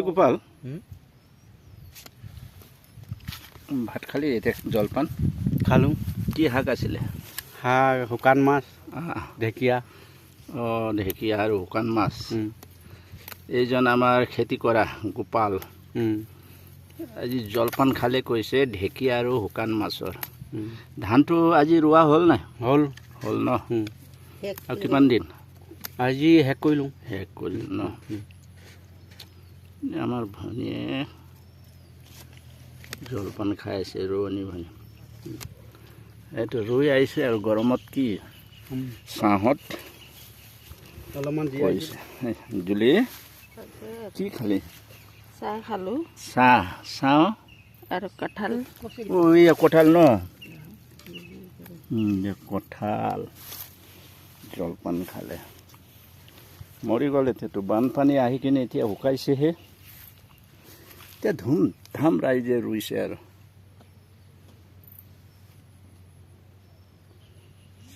গোপাল ভাত খালি এতিয়া জলপান খালোঁ। কি শাক আছিলে? শাক, শুকান মাছ, ঢেকীয়া। ঢেকীয়া আৰু শুকান মাছ। এইজন আমাৰ খেতি কৰা গোপাল আজি জলপান খালে কৈছে ঢেকীয়া আৰু শুকান মাছৰ। ধানটো আজি ৰোৱা হ'ল নাই? হ'ল ন? আৰু কিমান দিন? আজি শেষ কৰিলোঁ ন? আমাৰ ভনীয়ে জলপান খাই আছে, ৰোৱনী ভনী। এইটো ৰুই আহিছে আৰু গৰমত কি চাহত অলপমান কৰিছে। জুলি কি খালি? চাহ খালোঁ। চাহ আৰু কঁঠাল। কঁঠাল ন? কঁঠাল জলপান খালে। মৰি গ'ল এতিয়াতো। বানপানী আহি কিনে এতিয়া শুকাইছেহে। এতিয়া ধুমধাম ৰাইজে ৰুইছে আৰু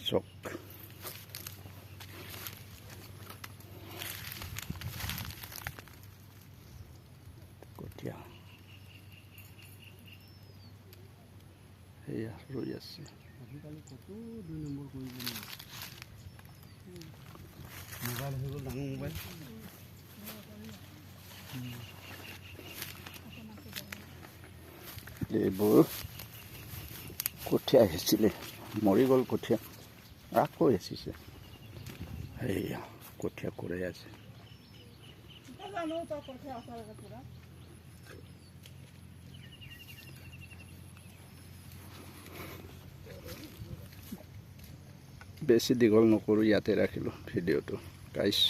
চক কঠীয়া সেয়া ৰুই আছে। আজিকালি কত 2 নম্বৰ কৰিব মোবাইল হৈ গ'ল, ডাঙৰ মোবাইল। এইবোৰ কঠীয়া আহিছিলে, মৰি গ'ল কঠীয়া, আকৌ আহিছে। সেয়া কঠীয়া কৰি আছে। বেছি দীঘল নকৰোঁ, ইয়াতে ৰাখিলোঁ ভিডিঅ'টো গাইছ।